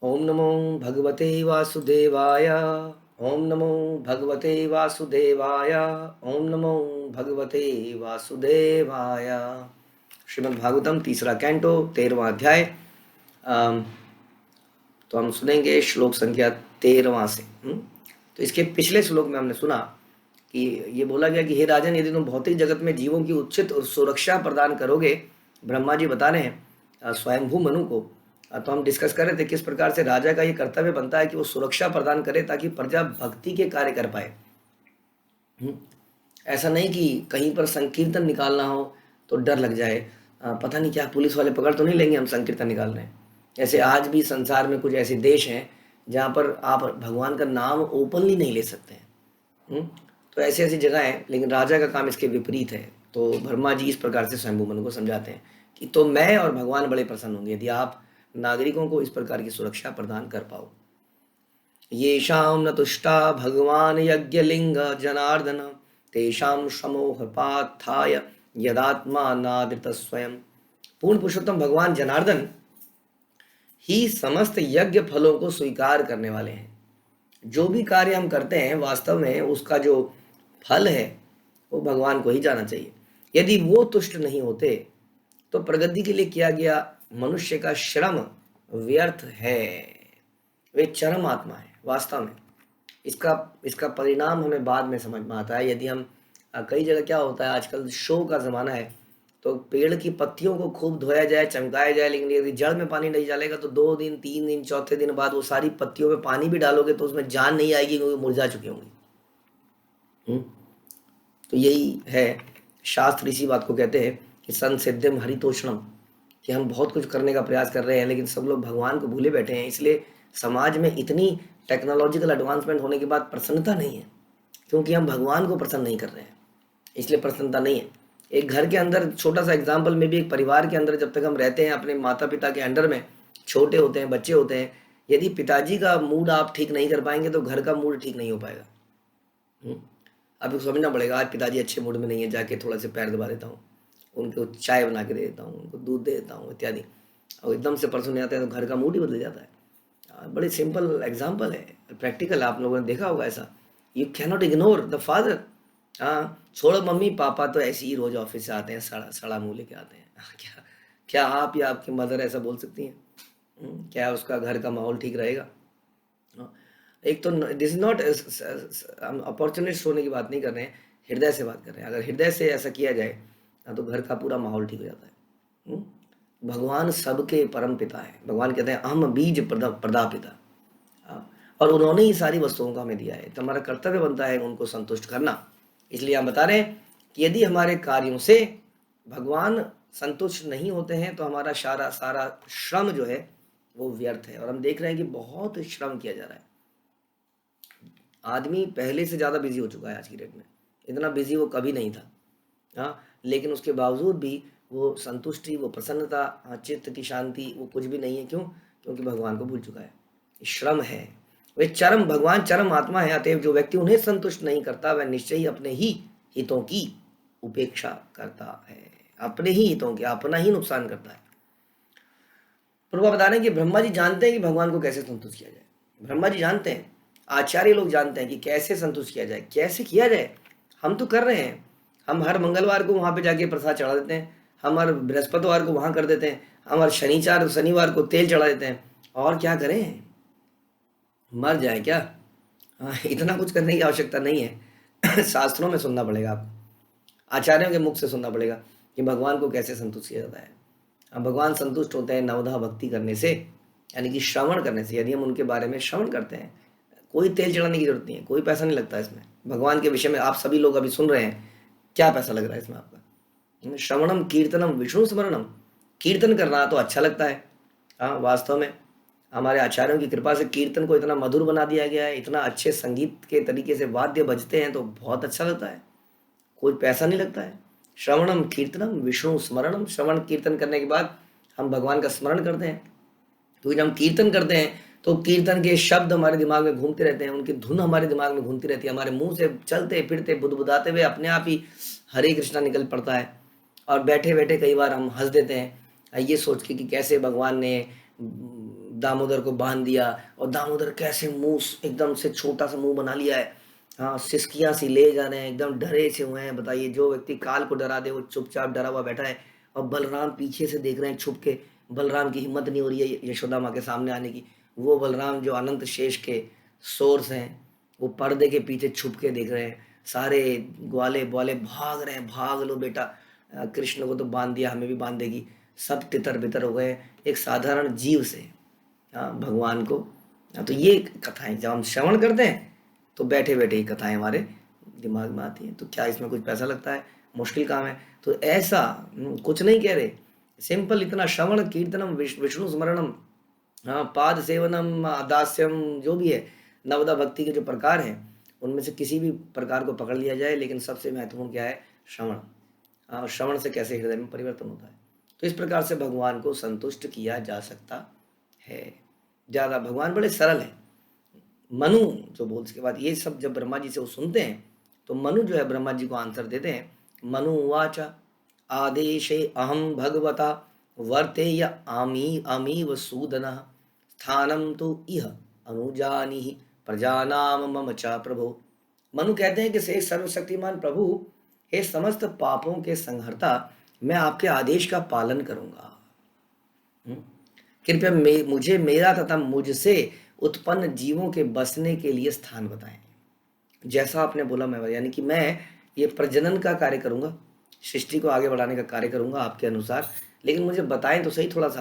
ओम नमो भगवते वासुदेवाय। ओम नमो भगवते वासुदेवाय। ओम नमो भगवते वासुदेवाय। श्रीमद् भागवतम तीसरा कैंटो 13वां अध्याय। अम, तो हम सुनेंगे श्लोक संख्या 13वां से। तो इसके पिछले श्लोक में हमने सुना कि ये बोला गया कि हे राजन, यदि तुम भौतिक जगत में जीवों की उचित और सुरक्षा प्रदान करोगे, ब्रह्मा जी बता रहे हैं स्वयंभू मनु को। तो हम डिस्कस कर रहे थे किस प्रकार से राजा का ये कर्तव्य बनता है कि वो सुरक्षा प्रदान करे ताकि प्रजा भक्ति के कार्य कर पाए। ऐसा नहीं कि कहीं पर संकीर्तन निकालना हो तो डर लग जाए, पता नहीं क्या पुलिस वाले पकड़ तो नहीं लेंगे हम संकीर्तन निकाल रहे हैं। ऐसे आज भी संसार में कुछ ऐसे देश हैं जहाँ पर आप भगवान का नाम ओपनली नहीं ले सकते हैं। तो ऐसी ऐसी जगह है, लेकिन राजा का काम इसके विपरीत है। तो ब्रह्मा जी इस प्रकार से स्वयंभू मनु को समझाते हैं कि तो मैं और भगवान बड़े प्रसन्न होंगे यदि आप नागरिकों को इस प्रकार की सुरक्षा प्रदान कर पाओ। येषां न तुष्टा भगवान यज्ञलिंग जनार्दन तेषां समोहपात्थाय यदात्मा नादृत स्वयं। पूर्ण पुरुषोत्तम भगवान जनार्दन ही समस्त यज्ञ फलों को स्वीकार करने वाले हैं। जो भी कार्य हम करते हैं वास्तव में उसका जो फल है वो भगवान को ही जाना चाहिए। यदि वो तुष्ट नहीं होते तो प्रगति के लिए किया गया मनुष्य का श्रम व्यर्थ है। वे चरम आत्मा है वास्तव में। इसका इसका परिणाम हमें बाद में समझ में आता है। यदि हम कई जगह क्या होता है, आजकल शो का ज़माना है, तो पेड़ की पत्तियों को खूब धोया जाए, चमकाया जाए, लेकिन यदि जड़ में पानी नहीं डालेगा तो 2 दिन 3 दिन चौथे दिन बाद वो सारी पत्तियों में पानी भी डालोगे तो उसमें जान नहीं आएगी क्योंकि मुरझा चुकी होंगी। तो यही है, शास्त्र इसी बात को कहते हैं कि संसिद्धिम हरितोषणम, कि हम बहुत कुछ करने का प्रयास कर रहे हैं लेकिन सब लोग भगवान को भूले बैठे हैं। इसलिए समाज में इतनी टेक्नोलॉजिकल एडवांसमेंट होने के बाद प्रसन्नता नहीं है, क्योंकि हम भगवान को प्रसन्न नहीं कर रहे हैं, इसलिए प्रसन्नता नहीं है। एक घर के अंदर छोटा सा एग्जाम्पल में भी, एक परिवार के अंदर जब तक हम रहते हैं अपने माता पिता के अंडर में, छोटे होते हैं, बच्चे होते हैं, यदि पिताजी का मूड आप ठीक नहीं कर पाएंगे तो घर का मूड ठीक नहीं हो पाएगा। आपको समझना पड़ेगा, आज पिताजी अच्छे मूड में नहीं है, जाके थोड़ा से पैर दबा देता हूँ, उनको चाय बना के दे देता हूँ, उनको दूध दे देता हूँ इत्यादि, और एकदम से परसों नहीं आते हैं तो घर का मूड ही बदल जाता है। बड़ी सिंपल एग्जाम्पल है, प्रैक्टिकल, आप लोगों ने देखा होगा ऐसा। You cannot ignore the father. हाँ, छोड़ो, मम्मी पापा तो ऐसे ही रोज ऑफिस से आते हैं, सड़ा सड़ा मुँह लेके आते हैं। क्या क्या आप या आपकी मदर ऐसा बोल सकती हैं? क्या उसका घर का माहौल ठीक रहेगा? एक तो दिस इज नॉट, हम अपॉर्चुनिस्ट होने की बात नहीं कर रहे हैं, हृदय से बात कर रहे हैं। अगर हृदय से ऐसा किया जाए तो घर का पूरा माहौल ठीक हो जाता है। भगवान सबके परम पिता है। भगवान कहते हैं अहम बीज प्रदापिता, और उन्होंने ही सारी वस्तुओं का हमें दिया है, तो हमारा कर्तव्य बनता है उनको संतुष्ट करना। इसलिए हम बता रहे हैं कि यदि हमारे कार्यों से भगवान संतुष्ट नहीं होते हैं तो हमारा सारा सारा श्रम जो है वो व्यर्थ है। और हम देख रहे हैं कि बहुत श्रम किया जा रहा है। आदमी पहले से ज़्यादा बिजी हो चुका है आज की डेट में, इतना बिजी वो कभी नहीं था। हाँ, लेकिन उसके बावजूद भी वो संतुष्टि, वो प्रसन्नता, चित्त की शांति, वो कुछ भी नहीं है। क्यों? क्योंकि भगवान को भूल चुका है। श्रम है, वे चरम, भगवान चरम आत्मा है। अतएव जो व्यक्ति उन्हें संतुष्ट नहीं करता वह निश्चय ही अपने ही हितों की उपेक्षा करता है, अपने ही हितों की, अपना ही नुकसान करता है। प्रभु बता रहे हैं कि ब्रह्मा जी जानते हैं कि भगवान को कैसे संतुष्ट किया जाए। ब्रह्मा जी जानते हैं, आचार्य लोग जानते हैं कि कैसे संतुष्ट किया जाए, कैसे किया जाए। हम तो कर रहे हैं, हम हर मंगलवार को वहाँ पे जाके प्रसाद चढ़ा देते हैं, हम हर बृहस्पतिवार को वहाँ कर देते हैं, हम हर शनिवार को तेल चढ़ा देते हैं। और क्या करें, मर जाए क्या? हाँ, इतना कुछ करने की आवश्यकता नहीं है। शास्त्रों में सुनना पड़ेगा आपको, आचार्यों के मुख से सुनना पड़ेगा कि भगवान को कैसे संतुष्ट किया जाता है। भगवान संतुष्ट होते हैं नवधा भक्ति करने से, यानी कि श्रवण करने से। यदि हम उनके बारे में श्रवण करते हैं, कोई तेल चढ़ाने की जरूरत नहीं है, कोई पैसा नहीं लगता इसमें। भगवान के विषय में आप सभी लोग अभी सुन रहे हैं, क्या पैसा लग रहा है इसमें आपका? श्रवणम कीर्तनम विष्णु स्मरणम, कीर्तन करना तो अच्छा लगता है। हाँ, वास्तव में हमारे आचार्यों की कृपा से कीर्तन को इतना मधुर बना दिया गया है, इतना अच्छे संगीत के तरीके से वाद्य बजते हैं तो बहुत अच्छा लगता है, कोई पैसा नहीं लगता है। श्रवणम कीर्तनम विष्णु स्मरणम, श्रवण कीर्तन करने के बाद हम भगवान का स्मरण करते हैं। तो जब हम कीर्तन करते हैं तो कीर्तन के शब्द हमारे दिमाग में घूमते रहते हैं, उनकी धुन हमारे दिमाग में घूमती रहती है, हमारे मुंह से चलते फिरते बुदबुदाते हुए अपने आप ही हरे कृष्णा निकल पड़ता है। और बैठे बैठे कई बार हम हंस देते हैं ये सोच के कि कैसे भगवान ने दामोदर को बांध दिया, और दामोदर कैसे मुंह एकदम से छोटा सा मुंह बना लिया है, हाँ सिसकियां सी ले जा रहे हैं, एकदम डरे से हुए हैं। बताइए, जो व्यक्ति काल को डरा दे वो चुपचाप डरा हुआ बैठा है, और बलराम पीछे से देख रहे हैं छुप के। बलराम की हिम्मत नहीं हो रही है यशोदा माँ के सामने आने की। वो बलराम जो अनंत शेष के सोर्स हैं, वो पर्दे के पीछे छुप के देख रहे हैं। सारे ग्वाले ग्वाले भाग रहे हैं, भाग लो बेटा, कृष्ण को तो बांध दिया, हमें भी बांध देगी। सब तितर बितर हो गए एक साधारण जीव से, हाँ, भगवान को। हाँ, तो ये कथाएं जब हम श्रवण करते हैं तो बैठे बैठे ही कथाएं हमारे दिमाग में आती हैं। तो क्या इसमें कुछ पैसा लगता है? मुश्किल काम है? तो ऐसा कुछ नहीं कह रहे, सिंपल इतना श्रवण कीर्तनम विष्णु स्मरणम, हाँ, पाद सेवनम, दास्यम, जो भी है नवदा भक्ति के जो प्रकार हैं उनमें से किसी भी प्रकार को पकड़ लिया जाए, लेकिन सबसे महत्वपूर्ण क्या है? श्रवण। हाँ, श्रवण से कैसे हृदय में परिवर्तन होता है। तो इस प्रकार से भगवान को संतुष्ट किया जा सकता है। ज़्यादा भगवान बड़े सरल हैं। मनु जो बोल, उसके बाद ये सब जब ब्रह्मा जी से वो सुनते हैं तो मनु जो है ब्रह्मा जी को आंसर देते हैं। मनु उवाच आदेशे अहम भगवता वर्तेय आमी अमीव सूदनः स्थानम तो इह अनुजानीहि प्रजानाम मम च प्रभो। मनु कहते हैं कि हे सर्वशक्तिमान प्रभु, हे समस्त पापों के संहर्ता, मैं आपके आदेश का पालन करूंगा। कृपया मुझे मेरा तथा मुझसे उत्पन्न जीवों के बसने के लिए स्थान बताएं। जैसा आपने बोला मैं, यानी कि मैं ये प्रजनन का कार्य करूंगा, सृष्टि को आगे बढ़ाने का कार्य करूंगा आपके अनुसार, लेकिन मुझे बताएं तो सही थोड़ा सा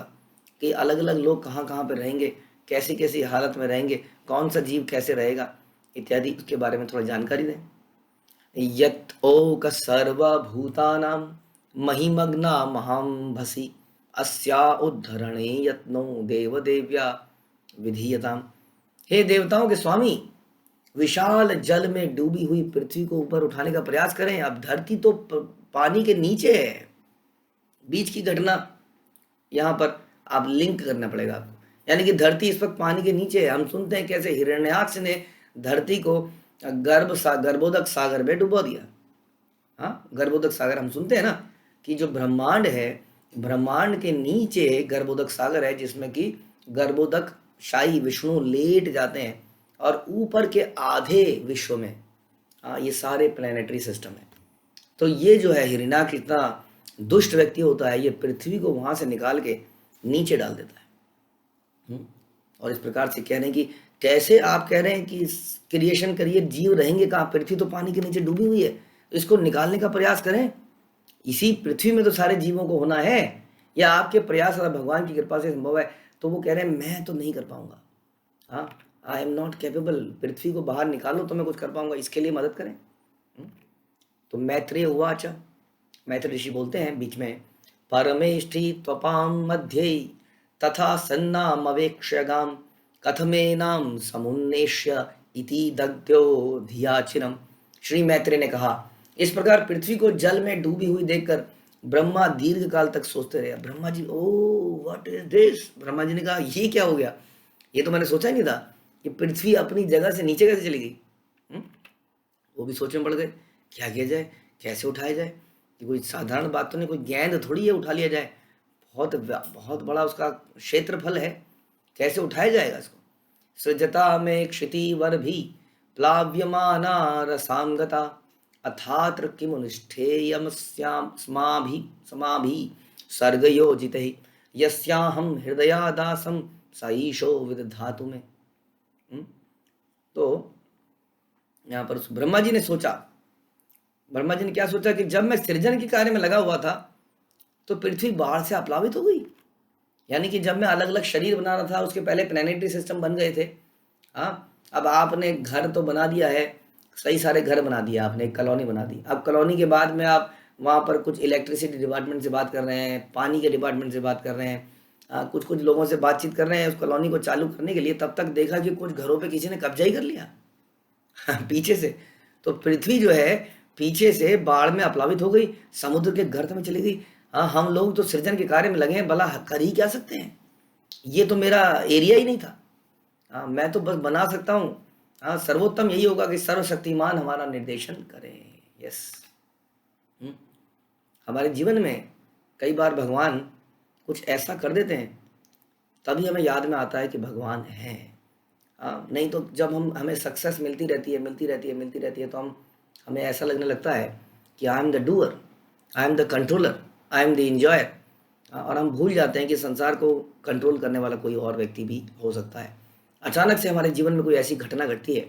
कि अलग अलग लोग कहाँ कहाँ पर रहेंगे, कैसी कैसी हालत में रहेंगे, कौन सा जीव कैसे रहेगा इत्यादि, उसके बारे में थोड़ा जानकारी दें। यत् ओक सर्वभूतानां महिमग्ना महाम्भसि अस्या उद्धरणे यत्नो देवदेव्या विधीयताम। हे देवताओं के स्वामी, विशाल जल में डूबी हुई पृथ्वी को ऊपर उठाने का प्रयास करें। अब धरती तो पानी के नीचे है। बीच की घटना यहाँ पर आप लिंक करना पड़ेगा आपको, यानी कि धरती इस वक्त पानी के नीचे है। हम सुनते हैं कैसे हिरण्याक्ष ने धरती को गर्भोदक सागर में डुबो दिया। हाँ, गर्भोदक सागर हम सुनते हैं ना कि जो ब्रह्मांड है, ब्रह्मांड के नीचे गर्भोदक सागर है, जिसमें कि गर्भोदक शाही विष्णु लेट जाते हैं, और ऊपर के आधे विश्व में, हाँ, ये सारे प्लैनेटरी सिस्टम है। तो ये जो है हिरण्याक्ष इतना दुष्ट व्यक्ति होता है, ये पृथ्वी को वहां से निकाल के नीचे डाल देता है। और इस प्रकार से कह रहे हैं कि कैसे आप कह रहे हैं कि क्रिएशन करिए, जीव रहेंगे कहाँ? पृथ्वी तो पानी के नीचे डूबी हुई है, इसको निकालने का प्रयास करें। इसी पृथ्वी में तो सारे जीवों को होना है, या आपके प्रयास और भगवान की कृपा से संभव है? तो वो कह रहे हैं मैं तो नहीं कर पाऊंगा, हाँ, आई एम नॉट कैपेबल। पृथ्वी को बाहर निकालो तो मैं कुछ कर पाऊंगा, इसके लिए मदद करें। तो मैत्रेय उवाच, मैत्रेय ऋषि बोलते हैं बीच में, परमेष्ठी त्वपाम मध्ये तथा सन्नाम अवेक्ष्यगाम कथमेनाम समुन्नेष्य इति दग्ध्यो धियाचिनम। श्री मैत्रेय ने कहा, इस प्रकार पृथ्वी को जल में डूबी हुई देखकर ब्रह्मा दीर्घ काल तक सोचते रहे। Brahma ji, oh what is this, Brahma ji ने कहा ये क्या हो गया, ये तो मैंने सोचा ही नहीं था कि पृथ्वी अपनी जगह से नीचे कैसे चली गई। वो भी सोचने पड़ गए, क्या किया जाए, कैसे उठाया जाए। कि कोई साधारण बात तो नहीं, कोई गेंद थोड़ी है उठा लिया जाए, बहुत बहुत बड़ा उसका क्षेत्रफल है, कैसे उठाया जाएगा इसको। सृजता में क्षिति वर भी प्लाव्यमाना रसांगता अथात्र किमुनिष्ठेयम स्माभि समाभि सर्गयोजित यस्याहम हृदयादासम साईशो विदधातु में। तो यहाँ पर ब्रह्मा जी ने सोचा, ब्रह्मा जी ने क्या सोचा कि जब मैं सृजन के कार्य में लगा हुआ था तो पृथ्वी बाढ़ से अप्लावित हो गई। यानी कि जब मैं अलग अलग शरीर बना रहा था, उसके पहले प्लैनेटरी सिस्टम बन गए थे। हाँ, अब आपने घर तो बना दिया है, सही सारे घर बना दिया आपने, एक कॉलोनी बना दी। अब कॉलोनी के बाद में आप वहाँ पर कुछ इलेक्ट्रिसिटी डिपार्टमेंट से बात कर रहे हैं, पानी के डिपार्टमेंट से बात कर रहे हैं, कुछ कुछ लोगों से बातचीत कर रहे हैं उस कॉलोनी को चालू करने के लिए। तब तक देखा कि कुछ घरों पे किसी ने कब्जा ही कर लिया पीछे से। तो पृथ्वी जो है पीछे से बाढ़ में अप्लावित हो गई, समुद्र के गर्त में चली गई। हाँ, हम लोग तो सृजन के कार्य में लगे हैं, भला कर ही क्या सकते हैं, ये तो मेरा एरिया ही नहीं था। हाँ, मैं तो बस बना सकता हूँ। हाँ, सर्वोत्तम यही होगा कि सर्वशक्तिमान हमारा निर्देशन करे। यस, हमारे जीवन में कई बार भगवान कुछ ऐसा कर देते हैं तभी हमें याद में आता है कि भगवान है। नहीं तो जब हमें सक्सेस मिलती रहती है, मिलती रहती है, तो हमें ऐसा लगने लगता है कि I am the doer, I am the controller, I am the enjoyer, और हम भूल जाते हैं कि संसार को कंट्रोल करने वाला कोई और व्यक्ति भी हो सकता है। अचानक से हमारे जीवन में कोई ऐसी घटना घटती है,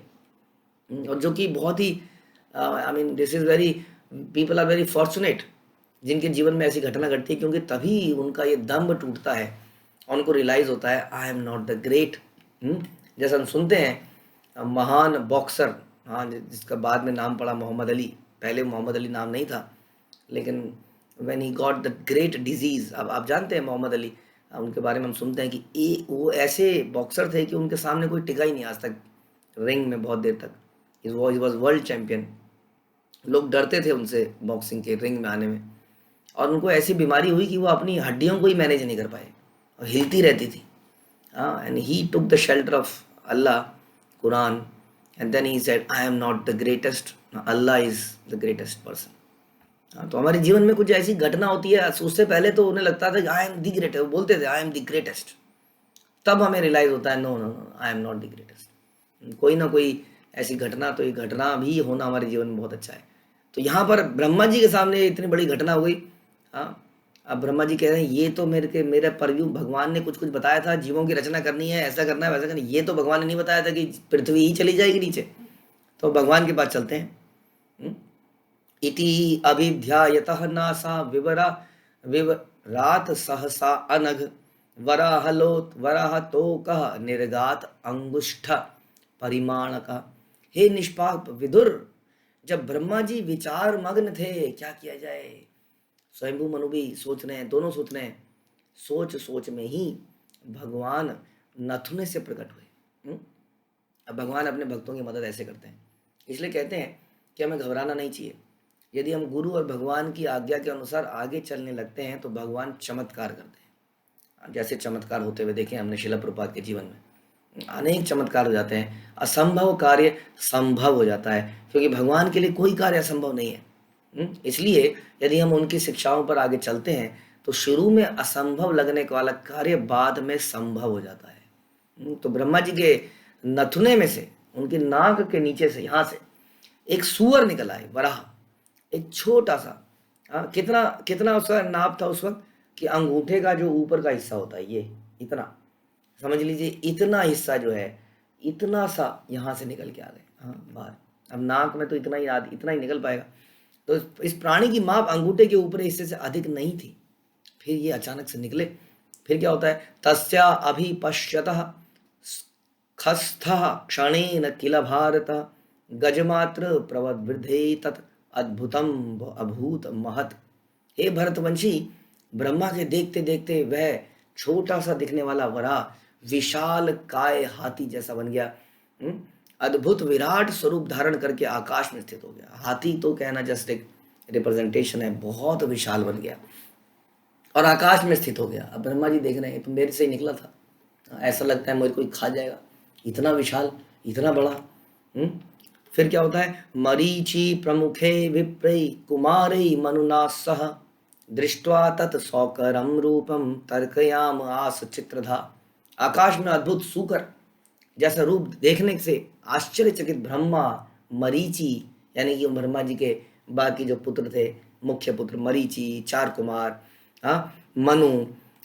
और जो कि बहुत ही, I mean this is very, people are very fortunate जिनके जीवन में ऐसी घटना घटती है, क्योंकि तभी उनका ये दम्भ टूटता है और उनको रियलाइज़ होता है आई एम नॉट द ग्रेट। जैसा हम सुनते हैं महान बॉक्सर, हाँ, जिसका बाद में नाम पड़ा मोहम्मद अली, पहले मोहम्मद अली नाम नहीं था, लेकिन when he got the great disease, अब आप जानते हैं मोहम्मद अली, उनके बारे में हम सुनते हैं कि वो ऐसे बॉक्सर थे कि उनके सामने कोई टिका ही नहीं आज तक रिंग में बहुत देर तक। ही वॉज वर्ल्ड चैम्पियन, लोग डरते थे उनसे बॉक्सिंग के रिंग में आने में, और उनको ऐसी बीमारी हुई कि वो अपनी हड्डियों को ही मैनेज नहीं कर पाए और हिलती रहती थी। And he took the shelter of Allah, Quran, and then he said I am not the greatest, Allah is the greatest person. तो हमारे जीवन में कुछ ऐसी घटना होती है, उससे पहले तो उन्हें लगता था कि आई एम द ग्रेटेस्ट, वो बोलते थे आई एम द ग्रेटेस्ट, तब हमें रियलाइज होता है no no no, I am not the greatest. कोई ना कोई ऐसी घटना, तो ये घटना भी होना हमारे जीवन में बहुत अच्छा है। तो यहाँ पर ब्रह्मा जी के सामने इतनी बड़ी घटना हो गई। हाँ, अब ब्रह्मा जी कह रहे हैं ये तो मेरे परव्यू भगवान ने कुछ कुछ बताया था, जीवों की रचना करनी है, ऐसा करना है, वैसा करना है, ये तो भगवान ने नहीं बताया था कि पृथ्वी ही चली जाएगी नीचे। तो भगवान के पास चलते हैं। इति अभिध्यायतः नासा विवरा विवरात सहसा अनघ वराह तोकः निर्गात अंगुष्ठ परिमाण का। हे निष्पाप विदुर, जब ब्रह्मा जी विचार मग्न थे क्या किया जाए, स्वयंभू मनु भी सोच रहे हैं, दोनों सोच रहे हैं, सोच सोच में ही भगवान नथुने से प्रकट हुए। अब भगवान अपने भक्तों की मदद ऐसे करते हैं, इसलिए कहते हैं कि हमें घबराना नहीं चाहिए। यदि हम गुरु और भगवान की आज्ञा के अनुसार आगे चलने लगते हैं तो भगवान चमत्कार करते हैं। जैसे चमत्कार होते हुए देखे हमने शिला प्रभुपाद के जीवन में, अनेक चमत्कार हो जाते हैं, असंभव कार्य संभव हो जाता है, क्योंकि भगवान के लिए कोई कार्य असंभव नहीं है। इसलिए यदि हम उनकी शिक्षाओं पर आगे चलते हैं तो शुरू में असंभव लगने वाला कार्य बाद में संभव हो जाता है। तो ब्रह्मा जी के नथुने में से, उनके नाक के नीचे से, यहाँ से एक सूअर निकला है, वराह, एक छोटा सा, कितना कितना उसका नाप था उस वक्त कि अंगूठे का जो ऊपर का हिस्सा होता है, ये इतना समझ लीजिए, इतना हिस्सा जो है, इतना सा यहाँ से निकल के आ गए, बाहर। अब नाक में तो इतना ही निकल पाएगा, तो इस प्राणी की माप अंगूठे के ऊपर हिस्से से अधिक नहीं थी। फिर ये अचानक से निकले, फिर क्या होता है, तस्या अभिपश्यतः खस्थः क्षणेन किल भारत गजमात्र प्रवृद्धे तत् अद्भुतम अभूत महत्। हे भरतवंशी, ब्रह्मा के देखते देखते वह छोटा सा दिखने वाला वराह विशाल काय हाथी जैसा बन गया। अद्भुत विराट स्वरूप धारण करके आकाश में स्थित हो गया। हाथी तो कहना जस्ट एक रिप्रेजेंटेशन है, बहुत विशाल बन गया और आकाश में स्थित हो गया। अब ब्रह्मा जी देख रहे हैं तो मेरे से ही निकला था, ऐसा लगता है मुझे कोई खा जाएगा, इतना विशाल, इतना बड़ा। फिर क्या होता है, मरीचि प्रमुखे विप्रै कुमारै मनुना सह दृष्ट्वा तत् सौकरम रूपम तर्कयाम आस चित्रधा। आकाश में अद्भुत सूकर जैसा रूप देखने से आश्चर्यचकित ब्रह्मा, मरीचि यानी कि ब्रह्मा जी के बाकी जो पुत्र थे, मुख्य पुत्र मरीचि, 4 कुमार, मनु,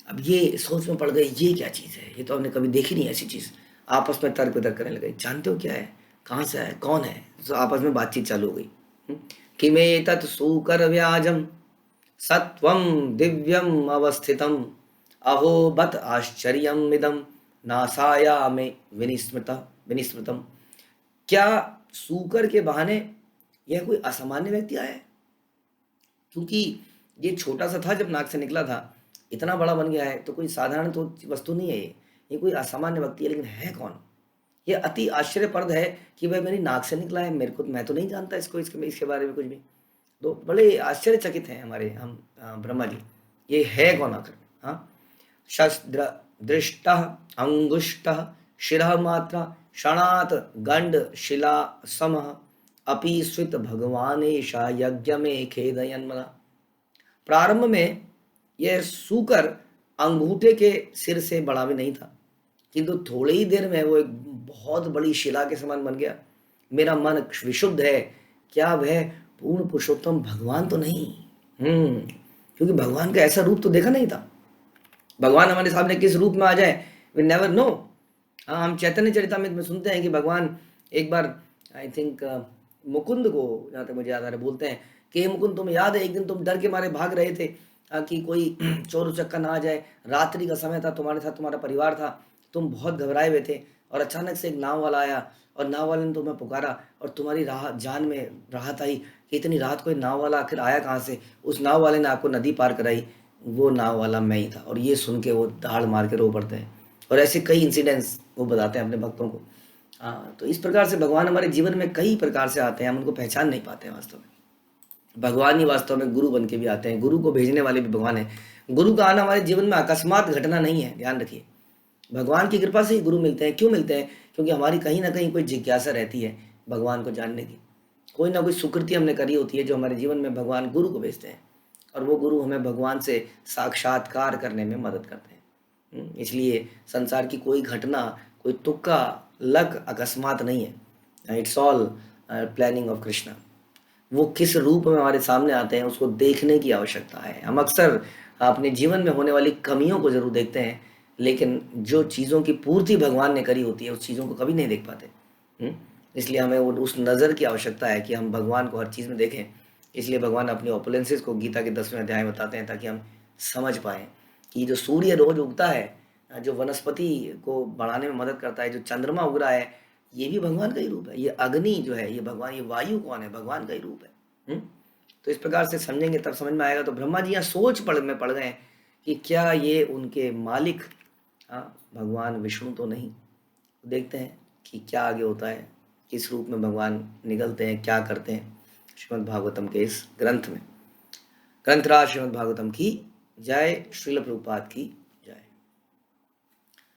अब ये सोच में पड़ गए ये क्या चीज़ है, ये तो हमने कभी देखी नहीं ऐसी चीज़। आपस में तर्क वितर्क करने लगे, जानते हो क्या है, कहाँ से है, कौन है, तो आपस में बातचीत चालू हो गई। किमे तत् सूकर व्याजम सत्वम दिव्यम अवस्थितम अहो बत आश्चर्यम इदम नासाया में विनिस्मृतम। क्या सूकर के बहाने यह कोई असामान्य व्यक्ति आया है, क्योंकि ये छोटा सा था जब नाक से निकला था, इतना बड़ा बन गया है, तो कोई साधारण तो वस्तु नहीं है, ये कोई असामान्य व्यक्ति है, लेकिन है कौन। ये अति आश्चर्यप्रद है कि भाई मेरी नाक से निकला है, मैं तो नहीं जानता इसके बारे में कुछ भी। तो बड़े आश्चर्यचकित हैं हम ब्रह्मा जी, ये है कौन आखिर। शस्त्र दृष्ट अंगुष्ट शिरः मात्रा क्षणात गंड शिला सम अपि स्वित भगवानेशा यज्ञ में खेदयन। प्रारंभ में यह सूकर अंगूठे के सिर से बड़ा भी नहीं था, किंतु थोड़ी ही देर में वो एक बहुत बड़ी शिला के समान बन गया। मेरा मन विशुद्ध है, क्या वह पूर्ण पुरुषोत्तम भगवान तो नहीं? क्योंकि भगवान का ऐसा रूप तो देखा नहीं था। भगवान हमारे सामने किस रूप में आ जाए, वी नेवर नो। हाँ, हम चैतन्य चरितामृत में सुनते हैं कि भगवान एक बार, आई थिंक मुकुंद को, जहाँ तक मुझे याद आ रहा है, बोलते हैं कि हे मुकुंद, तुम्हें याद है एक दिन तुम डर के मारे भाग रहे थे कि कोई चोर उचक्का ना आ जाए, रात्रि का समय था, तुम्हारे साथ तुम्हारा परिवार था, तुम बहुत घबराए हुए थे, और अचानक से एक नाव वाला आया और नाव वाले ने तुम्हें पुकारा और तुम्हारी राह जान में राहत आई कि इतनी रात कोई नाव वाला आखिर आया कहाँ से। उस नाव वाले ने आपको नदी पार कराई, वो नाव वाला मैं ही था। और ये सुन के वो दाढ़ मार के रो पड़ते हैं, और ऐसे कई इंसिडेंट्स वो बताते हैं अपने भक्तों को। हाँ, तो इस प्रकार से भगवान हमारे जीवन में कई प्रकार से आते हैं, हम उनको पहचान नहीं पाते हैं वास्तव में। भगवान ही वास्तव में गुरु बन के भी आते हैं, गुरु को भेजने वाले भी भगवान है। गुरु का आना हमारे जीवन में अकस्मात घटना नहीं है, ध्यान रखिए। भगवान की कृपा से ही गुरु मिलते हैं। क्यों मिलते हैं? क्योंकि हमारी कहीं ना कहीं कोई जिज्ञासा रहती है भगवान को जानने की, कोई ना कोई सुकृति हमने करी होती है जो हमारे जीवन में भगवान गुरु को भेजते हैं, और वो गुरु हमें भगवान से साक्षात्कार करने में मदद करते हैं। इसलिए संसार की कोई घटना, कोई तुक्का लक अकस्मात नहीं है। It's all planning of Krishna. वो किस रूप में हमारे सामने आते हैं उसको देखने की आवश्यकता है। हम अक्सर अपने जीवन में होने वाली कमियों को जरूर देखते हैं, लेकिन जो चीज़ों की पूर्ति भगवान ने करी होती है उस चीज़ों को कभी नहीं देख पाते। इसलिए हमें उस नज़र की आवश्यकता है कि हम भगवान को हर चीज़ में देखें। इसलिए भगवान अपनी ऑपुलेंसेस को गीता के 10वें अध्याय में बताते हैं, ताकि हम समझ पाएँ कि जो सूर्य रोज उगता है, जो वनस्पति को बढ़ाने में मदद करता है, जो चंद्रमा उग रहा है, ये भी भगवान का ही रूप है। ये अग्नि जो है, ये भगवान, ये वायु कौन है? भगवान का ही रूप है। तो इस प्रकार से समझेंगे तब समझ में आएगा। तो ब्रह्मा जी यहाँ सोच में पड़ गए कि क्या ये उनके मालिक भगवान विष्णु तो नहीं? देखते हैं कि क्या आगे होता है, किस रूप में भगवान निकलते हैं, क्या करते हैं श्रीमद् भागवतम के इस ग्रंथ में। ग्रंथराज श्रीमद् भागवतम की जय। श्रील प्रभुपाद की